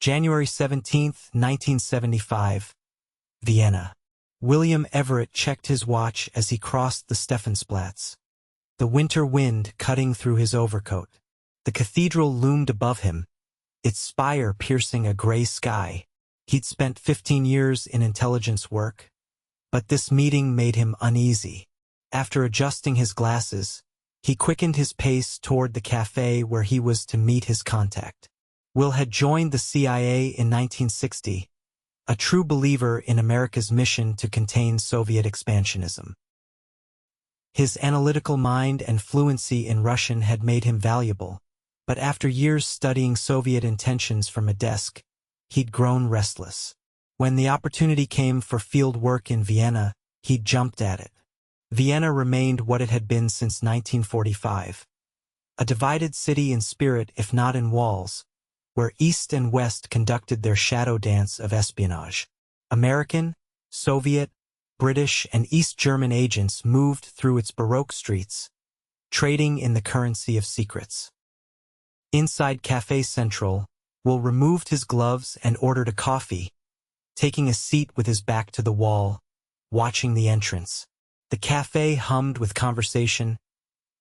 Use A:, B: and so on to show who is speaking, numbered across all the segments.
A: January 17, 1975. Vienna. William Everett checked his watch as he crossed the Stephansplatz. The winter wind cutting through his overcoat. The cathedral loomed above him, its spire piercing a gray sky. He'd spent 15 years in intelligence work, but this meeting made him uneasy. After adjusting his glasses, he quickened his pace toward the cafe where he was to meet his contact. Will had joined the CIA in 1960, a true believer in America's mission to contain Soviet expansionism. His analytical mind and fluency in Russian had made him valuable, but after years studying Soviet intentions from a desk, he'd grown restless. When the opportunity came for field work in Vienna, he jumped at it. Vienna remained what it had been since 1945, a divided city in spirit if not in walls, where East and West conducted their shadow dance of espionage. American, Soviet, British, and East German agents moved through its baroque streets, trading in the currency of secrets. Inside Café Central, Will removed his gloves and ordered a coffee, taking a seat with his back to the wall, watching the entrance. The cafe hummed with conversation,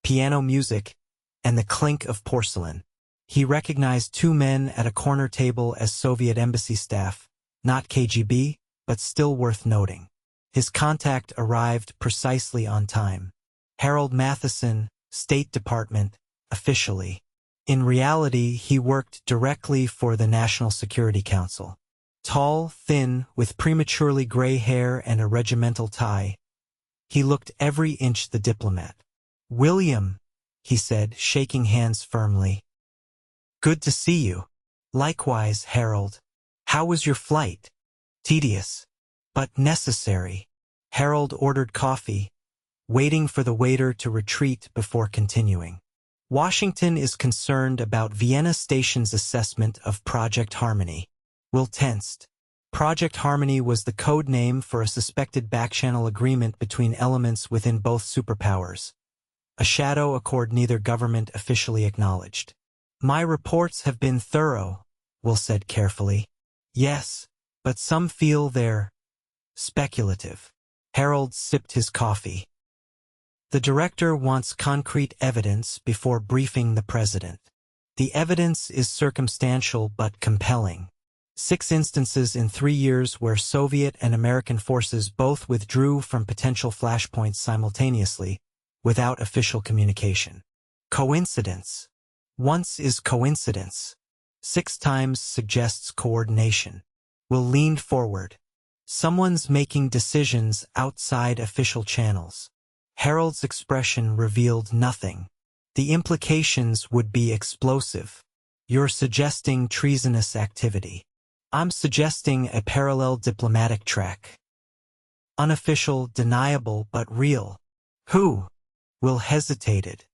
A: piano music, and the clink of porcelain. He recognized two men at a corner table as Soviet embassy staff, not KGB, but still worth noting. His contact arrived precisely on time. Harold Matheson, State Department, officially. In reality, he worked directly for the National Security Council. Tall, thin, with prematurely gray hair and a regimental tie, he looked every inch the diplomat. "William," he said, shaking hands firmly. "Good to see you." "Likewise, Harold. How was your flight?" "Tedious, but necessary." Harold ordered coffee, waiting for the waiter to retreat before continuing. "Washington is concerned about Vienna Station's assessment of Project Harmony." Will tensed. Project Harmony was the code name for a suspected backchannel agreement between elements within both superpowers, a shadow accord neither government officially acknowledged. "My reports have been thorough," Will said carefully. "Yes, but some feel they're speculative." Harold sipped his coffee. "The director wants concrete evidence before briefing the president. The evidence is circumstantial but compelling. 6 instances in 3 years where Soviet and American forces both withdrew from potential flashpoints simultaneously, without official communication. Coincidence. Once is coincidence. 6 times suggests coordination." Will leaned forward. "Someone's making decisions outside official channels." Harold's expression revealed nothing. "The implications would be explosive. You're suggesting treasonous activity." "I'm suggesting a parallel diplomatic track. Unofficial, deniable, but real." "Who?" Will hesitated.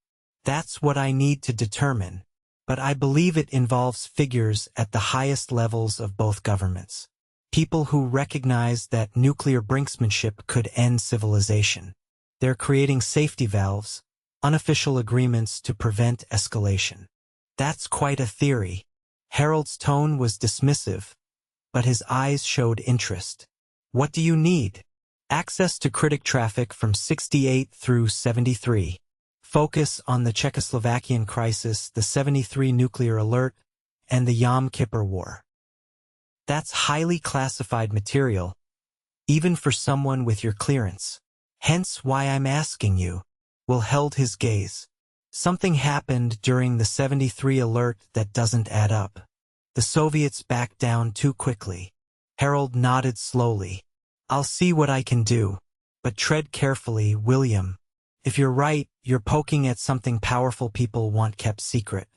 A: "That's what I need to determine, but I believe it involves figures at the highest levels of both governments. People who recognize that nuclear brinksmanship could end civilization. They're creating safety valves, unofficial agreements to prevent escalation." "That's quite a theory." Harold's tone was dismissive, but his eyes showed interest. "What do you need?" "Access to critic traffic from 68 through 73. Focus on the Czechoslovakian crisis, the 73 nuclear alert, and the Yom Kippur War." "That's highly classified material, even for someone with your clearance. Hence why I'm asking you." Will held his gaze. "Something happened during the 73 alert that doesn't add up. The Soviets backed down too quickly." Harold nodded slowly. "I'll see what I can do. But tread carefully, William. If you're right, you're poking at something powerful people want kept secret.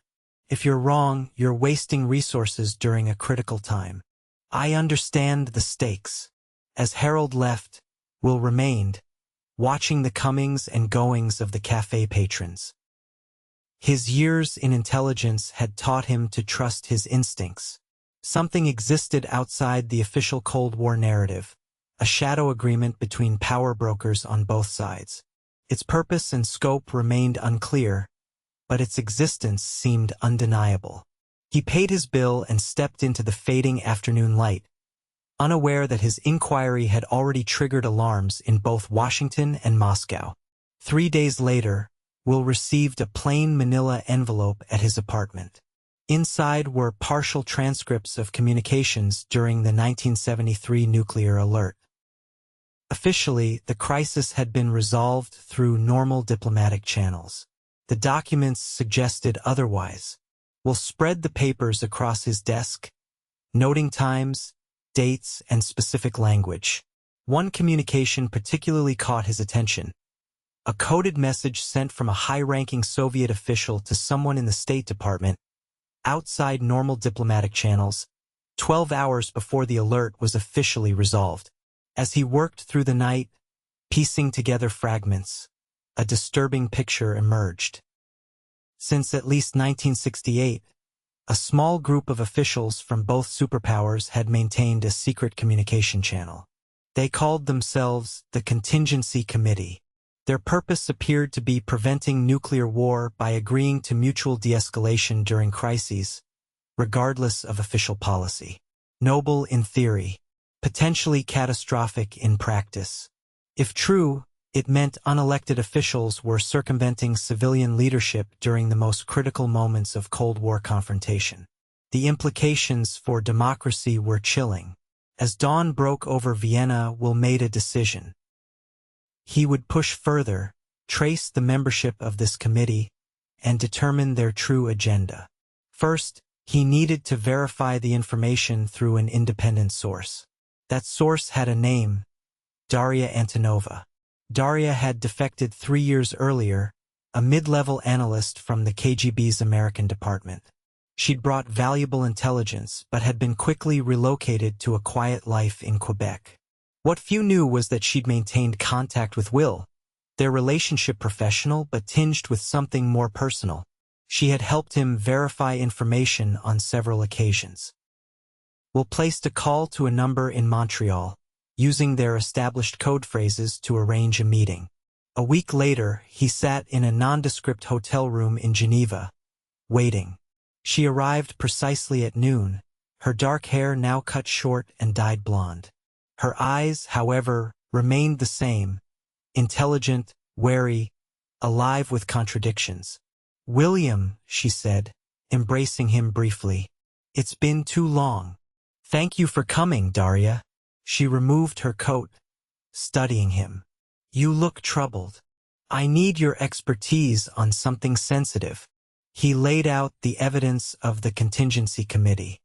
A: If you're wrong, you're wasting resources during a critical time. I understand the stakes." As Harold left, Will remained, watching the comings and goings of the cafe patrons. His years in intelligence had taught him to trust his instincts. Something existed outside the official Cold War narrative, a shadow agreement between power brokers on both sides. Its purpose and scope remained unclear, but its existence seemed undeniable. He paid his bill and stepped into the fading afternoon light, unaware that his inquiry had already triggered alarms in both Washington and Moscow. 3 days later, Will received a plain manila envelope at his apartment. Inside were partial transcripts of communications during the 1973 nuclear alert. Officially, the crisis had been resolved through normal diplomatic channels. The documents suggested otherwise. Will spread the papers across his desk, noting times, dates, and specific language. One communication particularly caught his attention. A coded message sent from a high-ranking Soviet official to someone in the State Department, outside normal diplomatic channels, 12 hours before the alert was officially resolved. As he worked through the night, piecing together fragments, a disturbing picture emerged. Since at least 1968, a small group of officials from both superpowers had maintained a secret communication channel. They called themselves the Contingency Committee. Their purpose appeared to be preventing nuclear war by agreeing to mutual de-escalation during crises, regardless of official policy. Noble in theory, potentially catastrophic in practice. If true, it meant unelected officials were circumventing civilian leadership during the most critical moments of Cold War confrontation. The implications for democracy were chilling. As dawn broke over Vienna, Will made a decision. He would push further, trace the membership of this committee, and determine their true agenda. First, he needed to verify the information through an independent source. That source had a name, Daria Antonova. Daria had defected 3 years earlier, a mid-level analyst from the KGB's American department. She'd brought valuable intelligence, but had been quickly relocated to a quiet life in Quebec. What few knew was that she'd maintained contact with Will, their relationship professional but tinged with something more personal. She had helped him verify information on several occasions. Will placed a call to a number in Montreal, using their established code phrases to arrange a meeting. A week later, he sat in a nondescript hotel room in Geneva, waiting. She arrived precisely at noon, her dark hair now cut short and dyed blonde. Her eyes, however, remained the same, intelligent, wary, alive with contradictions. "William," she said, embracing him briefly. "It's been too long." "Thank you for coming, Daria." She removed her coat, studying him. "You look troubled. I need your expertise on something sensitive." He laid out the evidence of the Contingency Committee.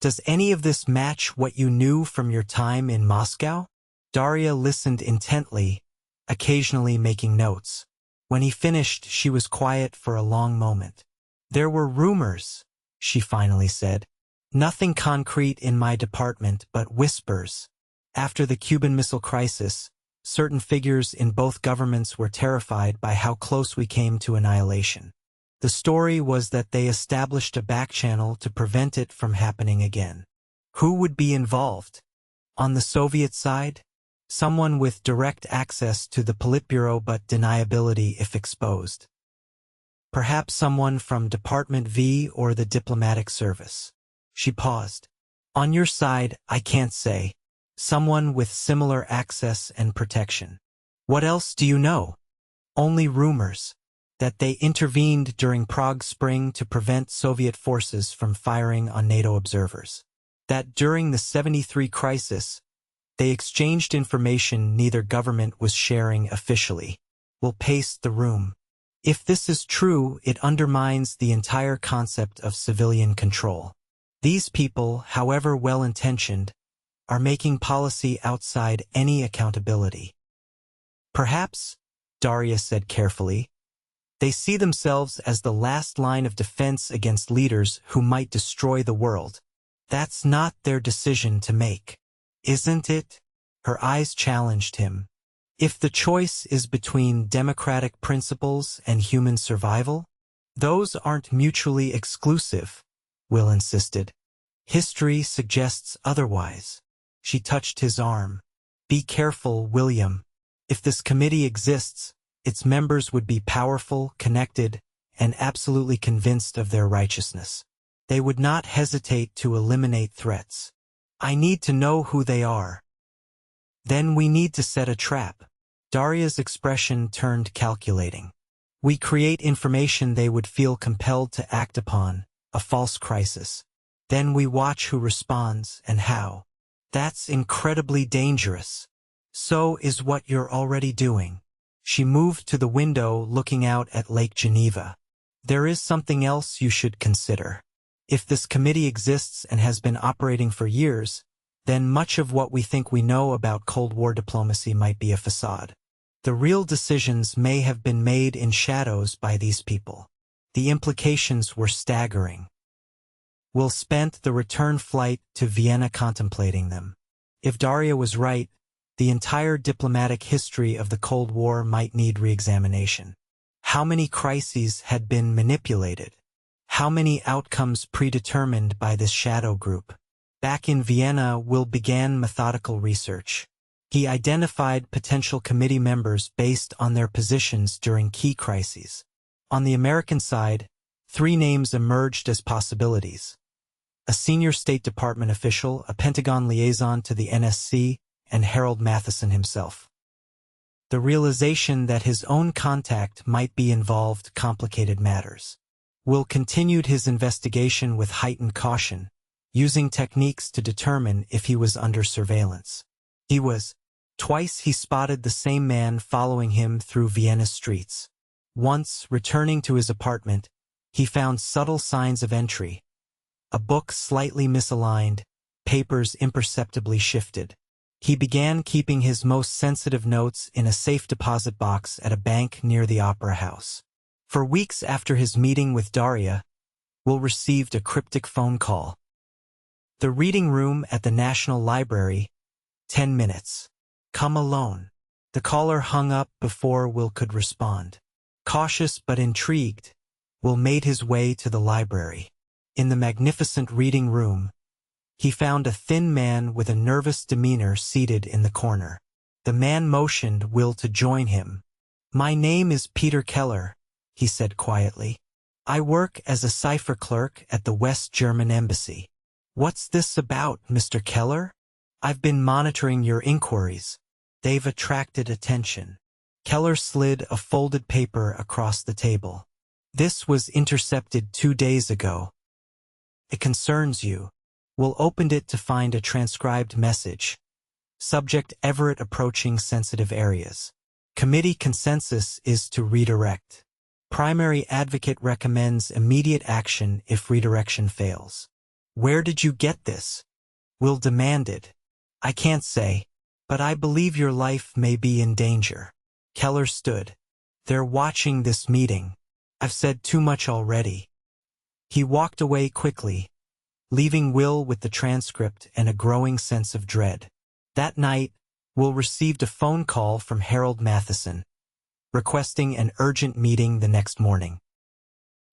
A: "Does any of this match what you knew from your time in Moscow?" Daria listened intently, occasionally making notes. When he finished, she was quiet for a long moment. "There were rumors," she finally said. "Nothing concrete in my department, but whispers. After the Cuban Missile Crisis, certain figures in both governments were terrified by how close we came to annihilation. The story was that they established a back channel to prevent it from happening again. Who would be involved? On the Soviet side? Someone with direct access to the Politburo but deniability if exposed. Perhaps someone from Department V or the diplomatic service." She paused. "On your side, I can't say. Someone with similar access and protection." "What else do you know?" "Only rumors. That they intervened during Prague Spring to prevent Soviet forces from firing on NATO observers. That during the '73 crisis, they exchanged information neither government was sharing officially." Will paced the room. "If this is true, it undermines the entire concept of civilian control. These people, however well-intentioned, are making policy outside any accountability." "Perhaps," Daria said carefully, "they see themselves as the last line of defense against leaders who might destroy the world. That's not their decision to make, isn't it?" Her eyes challenged him. "If the choice is between democratic principles and human survival, those aren't mutually exclusive," Will insisted. "History suggests otherwise." She touched his arm. "Be careful, William. If this committee exists, its members would be powerful, connected, and absolutely convinced of their righteousness. They would not hesitate to eliminate threats. I need to know who they are. Then we need to set a trap. Daria's expression turned calculating. We create information they would feel compelled to act upon, a false crisis. Then we watch who responds and how. That's incredibly dangerous. So is what you're already doing. She moved to the window looking out at Lake Geneva. There is something else you should consider. If this committee exists and has been operating for years, then much of what we think we know about Cold War diplomacy might be a facade. The real decisions may have been made in shadows by these people. The implications were staggering. Will spent the return flight to Vienna contemplating them. If Daria was right, the entire diplomatic history of the Cold War might need re-examination. How many crises had been manipulated? How many outcomes predetermined by this shadow group? Back in Vienna, Will began methodical research. He identified potential committee members based on their positions during key crises. On the American side, 3 names emerged as possibilities: a senior State Department official, a Pentagon liaison to the NSC, and Harold Matheson himself. The realization that his own contact might be involved complicated matters. Will continued his investigation with heightened caution, using techniques to determine if he was under surveillance. Twice he spotted the same man following him through Vienna's streets. Once, returning to his apartment, he found subtle signs of entry. A book slightly misaligned, papers imperceptibly shifted. He began keeping his most sensitive notes in a safe deposit box at a bank near the Opera House. For weeks after his meeting with Daria, Will received a cryptic phone call. The reading room at the National Library, 10 minutes. Come alone. The caller hung up before Will could respond. Cautious but intrigued, Will made his way to the library. In the magnificent reading room, he found a thin man with a nervous demeanor seated in the corner. The man motioned Will to join him. My name is Peter Keller, he said quietly. I work as a cipher clerk at the West German Embassy. What's this about, Mr. Keller? I've been monitoring your inquiries. They've attracted attention. Keller slid a folded paper across the table. This was intercepted 2 days ago. It concerns you. Will opened it to find a transcribed message. Subject: Everett approaching sensitive areas. Committee consensus is to redirect. Primary advocate recommends immediate action if redirection fails. Where did you get this? Will demanded. I can't say, but I believe your life may be in danger. Keller stood. They're watching this meeting. I've said too much already. He walked away quickly, leaving Will with the transcript and a growing sense of dread. That night, Will received a phone call from Harold Matheson, requesting an urgent meeting the next morning.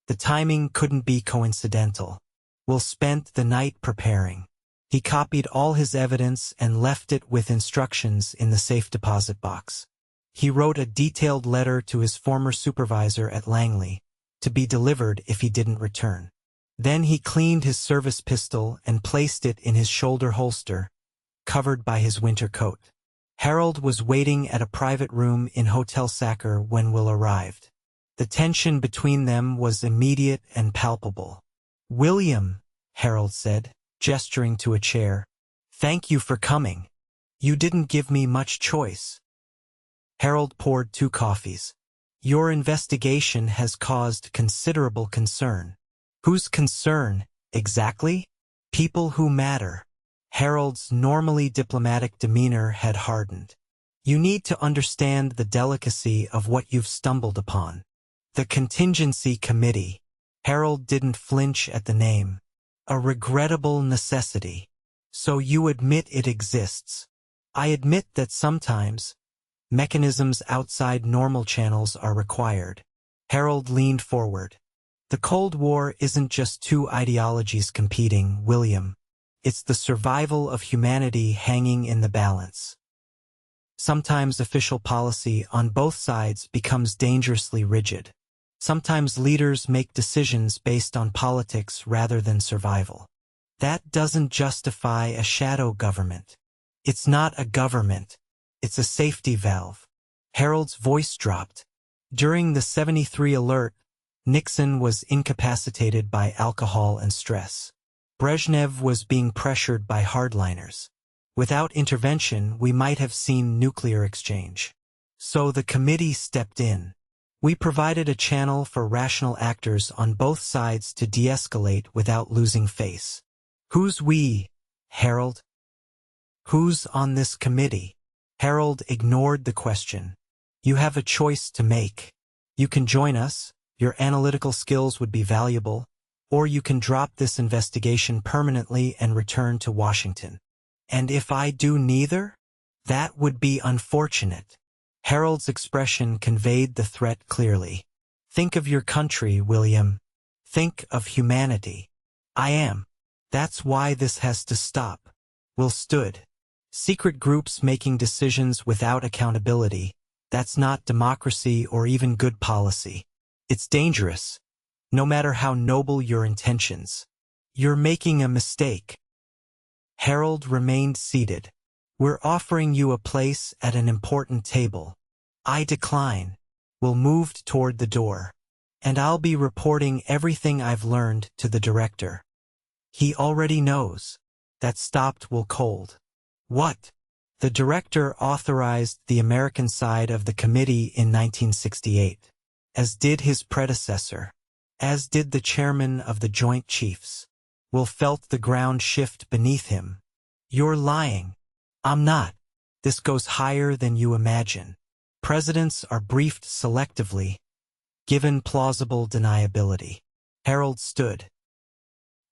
A: The timing couldn't be coincidental. Will spent the night preparing. He copied all his evidence and left it with instructions in the safe deposit box. He wrote a detailed letter to his former supervisor at Langley, to be delivered if he didn't return. Then he cleaned his service pistol and placed it in his shoulder holster, covered by his winter coat. Harold was waiting at a private room in Hotel Sacher when Will arrived. The tension between them was immediate and palpable. William, Harold said, gesturing to a chair. Thank you for coming. You didn't give me much choice. Harold poured 2 coffees. Your investigation has caused considerable concern. Whose concern, exactly? People who matter. Harold's normally diplomatic demeanor had hardened. You need to understand the delicacy of what you've stumbled upon. The Contingency Committee. Harold didn't flinch at the name. A regrettable necessity. So you admit it exists. I admit that sometimes mechanisms outside normal channels are required. Harold leaned forward. The Cold War isn't just 2 ideologies competing, William. It's the survival of humanity hanging in the balance. Sometimes official policy on both sides becomes dangerously rigid. Sometimes leaders make decisions based on politics rather than survival. That doesn't justify a shadow government. It's not a government. It's a safety valve. Harold's voice dropped. During the 73 alert, Nixon was incapacitated by alcohol and stress. Brezhnev was being pressured by hardliners. Without intervention, we might have seen nuclear exchange. So the committee stepped in. We provided a channel for rational actors on both sides to de-escalate without losing face. Who's we, Harold? Who's on this committee? Harold ignored the question. You have a choice to make. You can join us, your analytical skills would be valuable, or you can drop this investigation permanently and return to Washington. And if I do neither? That would be unfortunate. Harold's expression conveyed the threat clearly. Think of your country, William. Think of humanity. I am. That's why this has to stop. Will stood. Secret groups making decisions without accountability. That's not democracy or even good policy. It's dangerous. No matter how noble your intentions. You're making a mistake. Harold remained seated. We're offering you a place at an important table. I decline. Will moved toward the door. And I'll be reporting everything I've learned to the director. He already knows. That stopped Will cold. What? The director authorized the American side of the committee in 1968, as did his predecessor, as did the chairman of the Joint Chiefs. Will felt the ground shift beneath him. You're lying. I'm not. This goes higher than you imagine. Presidents are briefed selectively, given plausible deniability. Harold stood.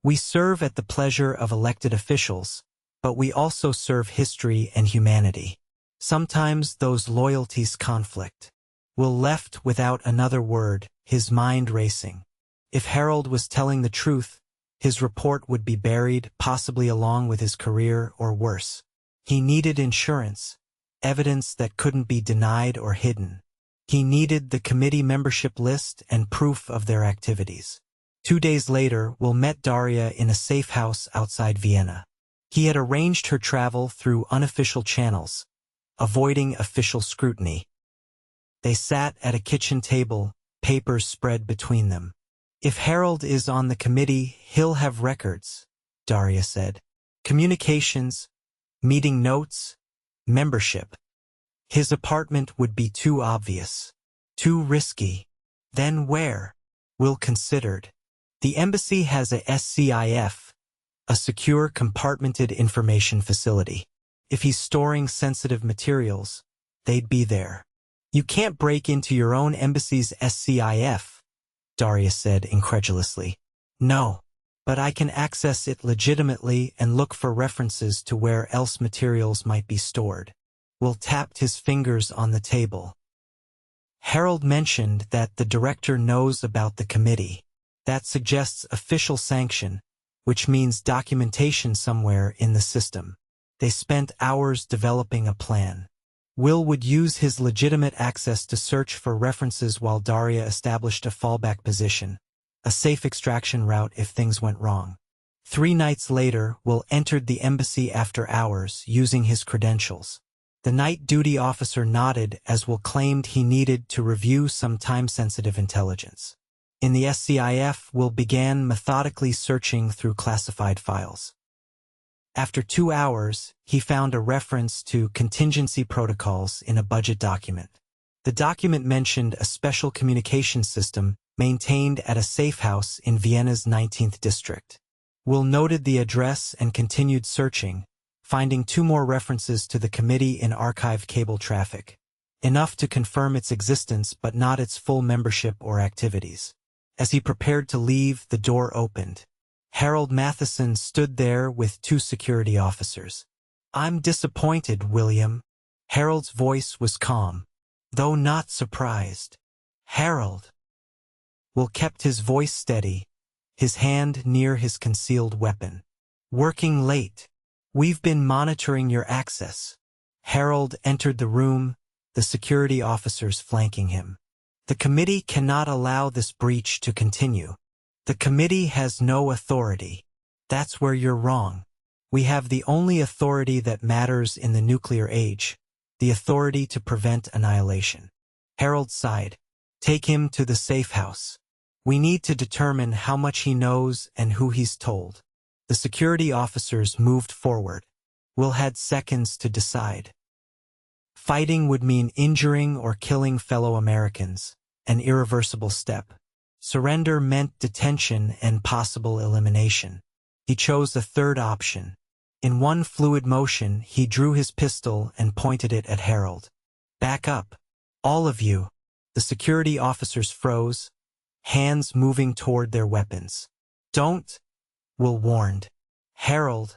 A: We serve at the pleasure of elected officials, but we also serve history and humanity. Sometimes those loyalties conflict. Will left without another word, his mind racing. If Harold was telling the truth, his report would be buried, possibly along with his career or worse. He needed insurance, evidence that couldn't be denied or hidden. He needed the committee membership list and proof of their activities. 2 days later, Will met Daria in a safe house outside Vienna. He had arranged her travel through unofficial channels, avoiding official scrutiny. They sat at a kitchen table, papers spread between them. If Harold is on the committee, he'll have records, Daria said. Communications, meeting notes, membership. His apartment would be too obvious, too risky. Then where? Will considered. The embassy has a SCIF, a secure compartmented information facility. If he's storing sensitive materials, they'd be there. You can't break into your own embassy's SCIF, Daria said incredulously. No, but I can access it legitimately and look for references to where else materials might be stored. Will tapped his fingers on the table. Harold mentioned that the director knows about the committee. That suggests official sanction, which means documentation somewhere in the system. They spent hours developing a plan. Will would use his legitimate access to search for references while Daria established a fallback position, a safe extraction route if things went wrong. 3 nights later, Will entered the embassy after hours, using his credentials. The night duty officer nodded as Will claimed he needed to review some time-sensitive intelligence. In the SCIF, Will began methodically searching through classified files. After 2 hours, he found a reference to contingency protocols in a budget document. The document mentioned a special communication system maintained at a safe house in Vienna's 19th district. Will noted the address and continued searching, finding 2 more references to the committee in archived cable traffic. Enough to confirm its existence but not its full membership or activities. As he prepared to leave, the door opened. Harold Matheson stood there with 2 security officers. I'm disappointed, William. Harold's voice was calm, though not surprised. Harold. Will kept his voice steady, his hand near his concealed weapon. Working late. We've been monitoring your access. Harold entered the room, the security officers flanking him. The committee cannot allow this breach to continue. The committee has no authority. That's where you're wrong. We have the only authority that matters in the nuclear age, the authority to prevent annihilation. Harold sighed. Take him to the safe house. We need to determine how much he knows and who he's told. The security officers moved forward. Will had seconds to decide. Fighting would mean injuring or killing fellow Americans, an irreversible step. Surrender meant detention and possible elimination. He chose a third option. In one fluid motion, he drew his pistol and pointed it at Harold. Back up. All of you. The security officers froze, hands moving toward their weapons. Don't, Will warned. Harold,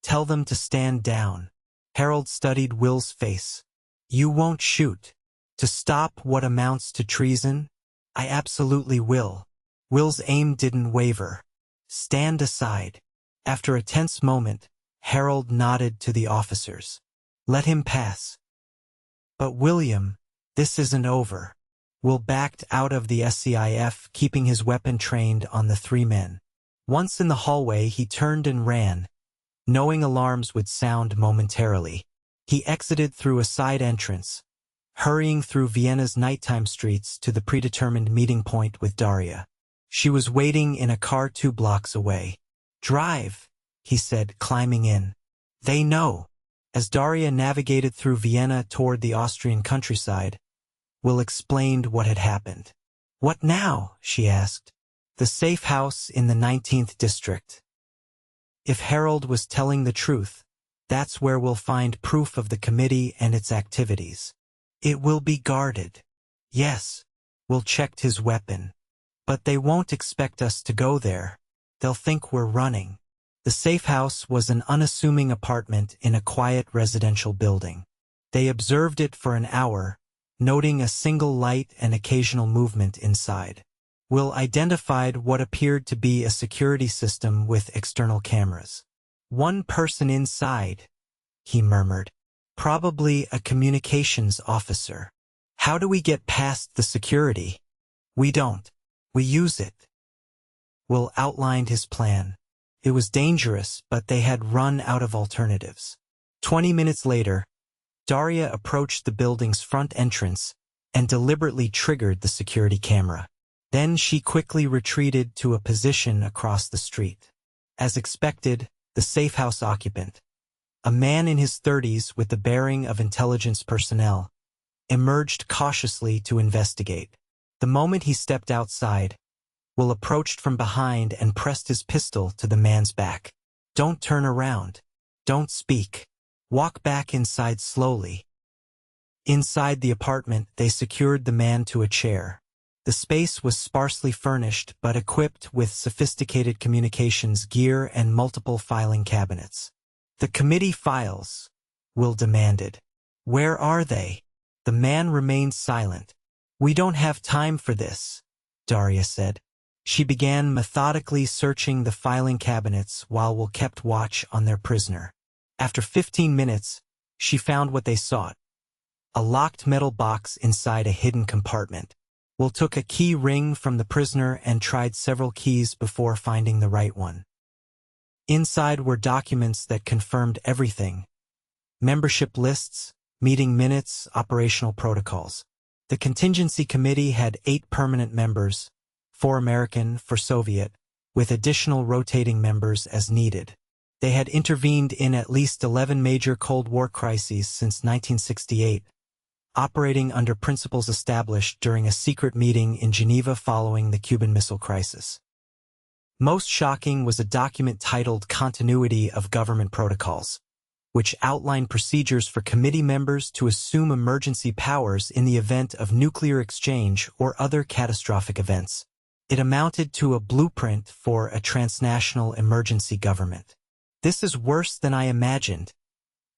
A: tell them to stand down. Harold studied Will's face. You won't shoot. To stop what amounts to treason? I absolutely will. Will's aim didn't waver. Stand aside. After a tense moment, Harold nodded to the officers. Let him pass. But William, this isn't over. Will backed out of the SCIF, keeping his weapon trained on the three men. Once in the hallway, he turned and ran, knowing alarms would sound momentarily. He exited through a side entrance, hurrying through Vienna's nighttime streets to the predetermined meeting point with Daria. She was waiting in a car 2 blocks away. Drive, he said, climbing in. They know. As Daria navigated through Vienna toward the Austrian countryside, Will explained what had happened. What now? She asked. The safe house in the 19th district. If Harold was telling the truth, that's where we'll find proof of the committee and its activities. It will be guarded. Yes, Will checked his weapon. But they won't expect us to go there. They'll think we're running. The safe house was an unassuming apartment in a quiet residential building. They observed it for an hour, noting a single light and occasional movement inside. Will identified what appeared to be a security system with external cameras. One person inside, he murmured. Probably a communications officer. How do we get past the security? We don't. We use it. Will outlined his plan. It was dangerous, but they had run out of alternatives. 20 minutes later, Daria approached the building's front entrance and deliberately triggered the security camera. Then she quickly retreated to a position across the street. As expected, the safe house occupant, a man in his 30s with the bearing of intelligence personnel, emerged cautiously to investigate. The moment he stepped outside, Will approached from behind and pressed his pistol to the man's back. Don't turn around. Don't speak. Walk back inside slowly. Inside the apartment, they secured the man to a chair. The space was sparsely furnished but equipped with sophisticated communications gear and multiple filing cabinets. The committee files, Will demanded. Where are they? The man remained silent. We don't have time for this, Daria said. She began methodically searching the filing cabinets while Will kept watch on their prisoner. After 15 minutes, she found what they sought. A locked metal box inside a hidden compartment. Will took a key ring from the prisoner and tried several keys before finding the right one. Inside were documents that confirmed everything. Membership lists, meeting minutes, operational protocols. The Contingency Committee had 8 permanent members, 4 American, 4 Soviet, with additional rotating members as needed. They had intervened in at least 11 major Cold War crises since 1968, operating under principles established during a secret meeting in Geneva following the Cuban Missile Crisis. Most shocking was a document titled Continuity of Government Protocols, which outlined procedures for committee members to assume emergency powers in the event of nuclear exchange or other catastrophic events. It amounted to a blueprint for a transnational emergency government. This is worse than I imagined,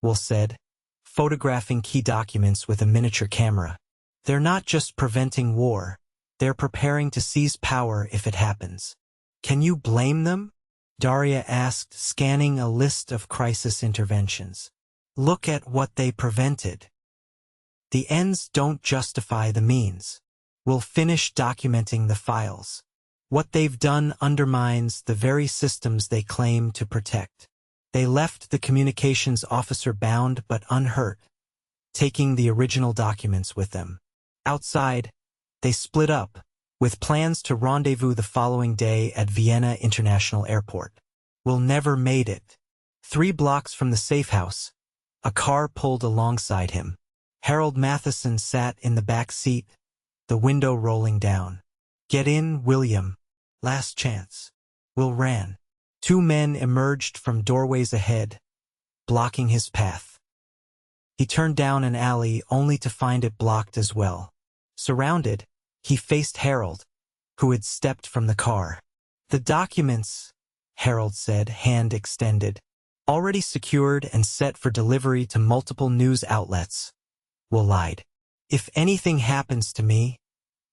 A: Will said, photographing key documents with a miniature camera. They're not just preventing war, they're preparing to seize power if it happens. Can you blame them? Daria asked, scanning a list of crisis interventions. Look at what they prevented. The ends don't justify the means. We'll finish documenting the files. What they've done undermines the very systems they claim to protect. They left the communications officer bound but unhurt, taking the original documents with them. Outside, they split up, with plans to rendezvous the following day at Vienna International Airport. Will never made it. 3 blocks from the safe house, a car pulled alongside him. Harold Matheson sat in the back seat, the window rolling down. Get in, William. Last chance. Will ran. 2 men emerged from doorways ahead, blocking his path. He turned down an alley only to find it blocked as well. Surrounded, he faced Harold, who had stepped from the car. The documents, Harold said, hand extended, already secured and set for delivery to multiple news outlets. Will lied. If anything happens to me,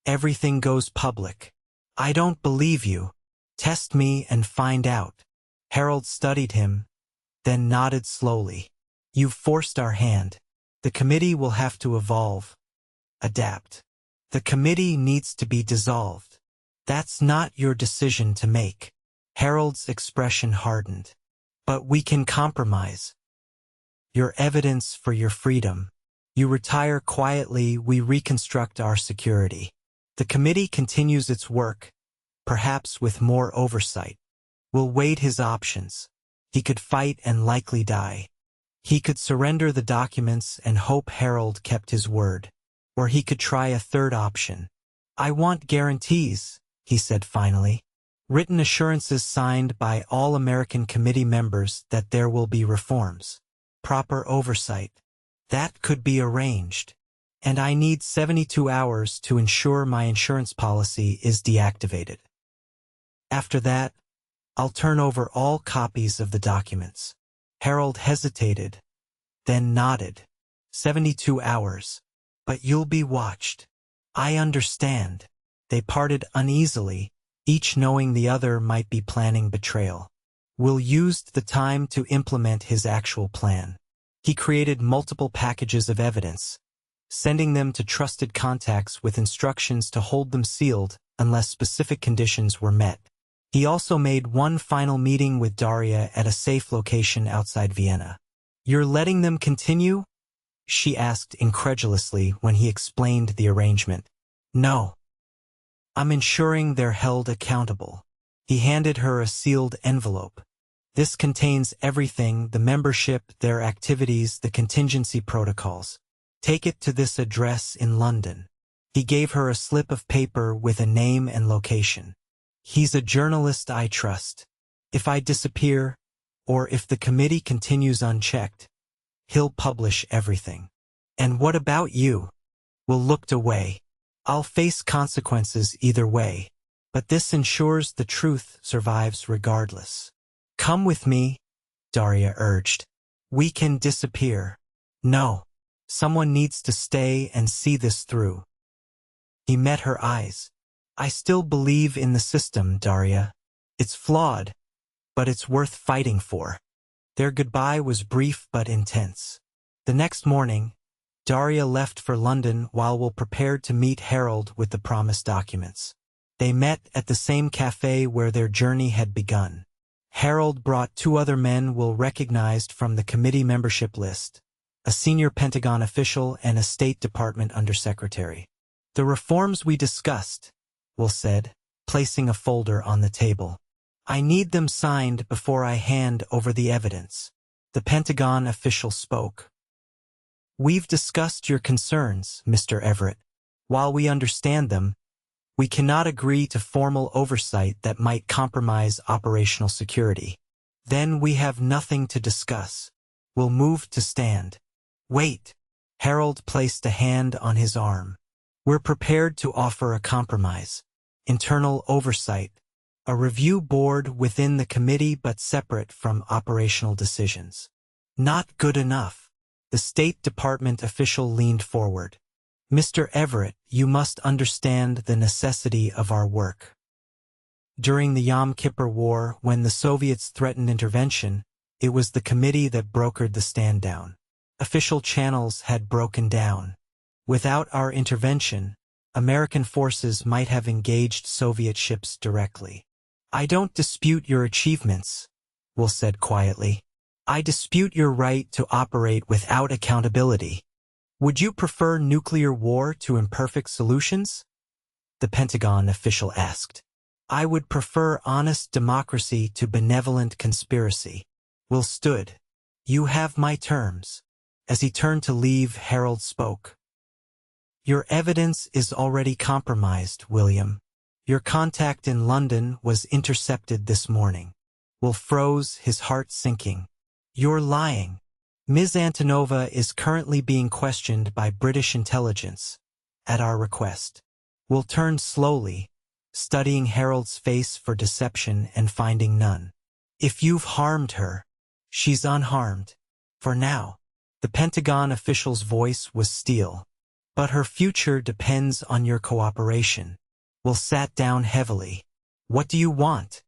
A: everything goes public. I don't believe you. Test me and find out. Harold studied him, then nodded slowly. You've forced our hand. The committee will have to evolve. Adapt. The committee needs to be dissolved. That's not your decision to make. Harold's expression hardened. But we can compromise. Your evidence for your freedom. You retire quietly, we reconstruct our security. The committee continues its work, perhaps with more oversight. We'll weigh his options. He could fight and likely die. He could surrender the documents and hope Harold kept his word. Or he could try a third option. I want guarantees, he said finally. Written assurances signed by all American committee members that there will be reforms. Proper oversight. That could be arranged. And I need 72 hours to ensure my insurance policy is deactivated. After that, I'll turn over all copies of the documents. Harold hesitated, then nodded. 72 hours. But you'll be watched. I understand. They parted uneasily, each knowing the other might be planning betrayal. Will used the time to implement his actual plan. He created multiple packages of evidence, sending them to trusted contacts with instructions to hold them sealed unless specific conditions were met. He also made one final meeting with Daria at a safe location outside Vienna. You're letting them continue? She asked incredulously when he explained the arrangement. No. I'm ensuring they're held accountable. He handed her a sealed envelope. This contains everything, the membership, their activities, the contingency protocols. Take it to this address in London. He gave her a slip of paper with a name and location. He's a journalist I trust. If I disappear, or if the committee continues unchecked, he'll publish everything. And what about you? Will looked away. I'll face consequences either way, but this ensures the truth survives regardless. Come with me, Daria urged. We can disappear. No. Someone needs to stay and see this through. He met her eyes. I still believe in the system, Daria. It's flawed, but it's worth fighting for. Their goodbye was brief but intense. The next morning, Daria left for London while Will prepared to meet Harold with the promised documents. They met at the same cafe where their journey had begun. Harold brought 2 other men Will recognized from the committee membership list, a senior Pentagon official and a State Department undersecretary. The reforms we discussed, Will said, placing a folder on the table. I need them signed before I hand over the evidence. The Pentagon official spoke. We've discussed your concerns, Mr. Everett. While we understand them, we cannot agree to formal oversight that might compromise operational security. Then we have nothing to discuss. We'll move to stand. Wait. Harold placed a hand on his arm. We're prepared to offer a compromise. Internal oversight. A review board within the committee but separate from operational decisions. Not good enough. The State Department official leaned forward. Mr. Everett, you must understand the necessity of our work. During the Yom Kippur War, when the Soviets threatened intervention, it was the committee that brokered the stand-down. Official channels had broken down. Without our intervention, American forces might have engaged Soviet ships directly. "I don't dispute your achievements," Will said quietly. "I dispute your right to operate without accountability. Would you prefer nuclear war to imperfect solutions?" the Pentagon official asked. "I would prefer honest democracy to benevolent conspiracy." Will stood. "You have my terms." As he turned to leave, Harold spoke. "Your evidence is already compromised, William. Your contact in London was intercepted this morning." Will froze, his heart sinking. "You're lying. Ms. Antonova is currently being questioned by British intelligence, at our request." Will turned slowly, studying Harold's face for deception and finding none. "If you've harmed her, she's unharmed. For now." The Pentagon official's voice was steel. "But her future depends on your cooperation." Will sat down heavily. "What do you want?"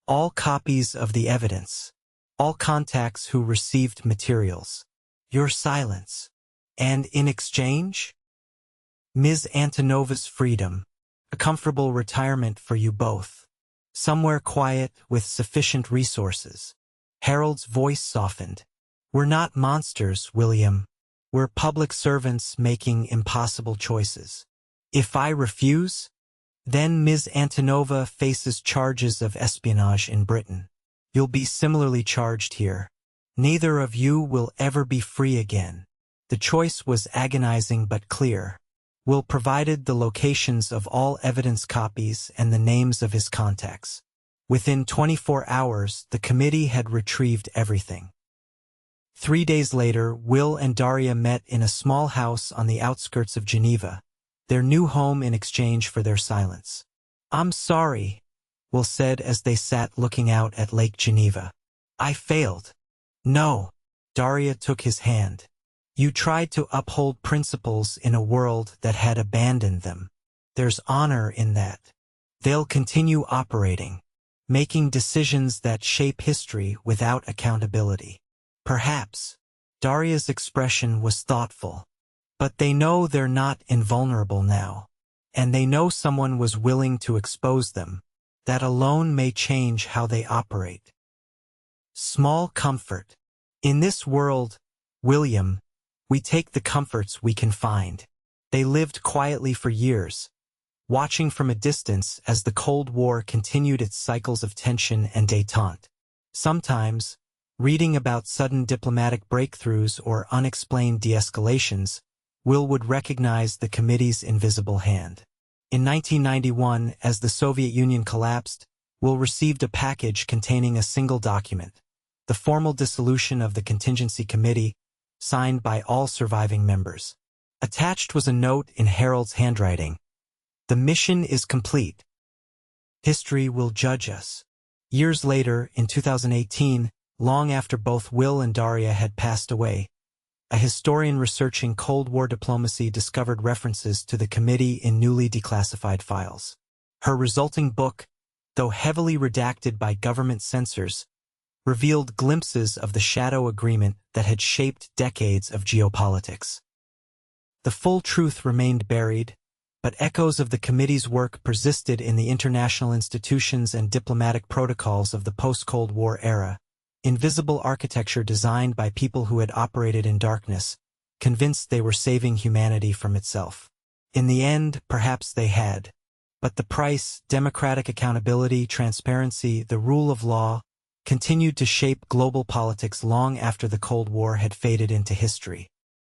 A: "All copies of the evidence. All contacts who received materials. Your silence. And in exchange?" "Ms. Antonova's freedom. A comfortable retirement for you both. Somewhere quiet with sufficient resources." Harold's voice softened. "We're not monsters, William. We're public servants making impossible choices. If I refuse, then Ms. Antonova faces charges of espionage in Britain. You'll be similarly charged here. Neither of you will ever be free again." The choice was agonizing but clear. Will provided the locations of all evidence copies and the names of his contacts. Within 24 hours, the committee had retrieved everything. 3 days later, Will and Daria met in a small house on the outskirts of Geneva, their new home in exchange for their silence. "I'm sorry," Will said as they sat looking out at Lake Geneva. "I failed." "No." Daria took his hand. "You tried to uphold principles in a world that had abandoned them. There's honor in that. They'll continue operating, making decisions that shape history without accountability. Perhaps." Daria's expression was thoughtful. "But they know they're not invulnerable now. And they know someone was willing to expose them. That alone may change how they operate." Small comfort. In this world, William, we take the comforts we can find. They lived quietly for years, watching from a distance as the Cold War continued its cycles of tension and détente. Sometimes, reading about sudden diplomatic breakthroughs or unexplained de-escalations, Will would recognize the committee's invisible hand. In 1991, as the Soviet Union collapsed, Will received a package containing a single document, the formal dissolution of the Contingency Committee, signed by all surviving members. Attached was a note in Harold's handwriting. "The mission is complete. History will judge us." Years later, in 2018, long after both Will and Daria had passed away, a historian researching Cold War diplomacy discovered references to the committee in newly declassified files. Her resulting book, though heavily redacted by government censors, revealed glimpses of the shadow agreement that had shaped decades of geopolitics. The full truth remained buried, but echoes of the committee's work persisted in the international institutions and diplomatic protocols of the post-Cold War era. Invisible architecture designed by people who had operated in darkness, convinced they were saving humanity from itself. In the end, perhaps they had. But the price, democratic accountability, transparency, the rule of law, continued to shape global politics long after the Cold War had faded into history.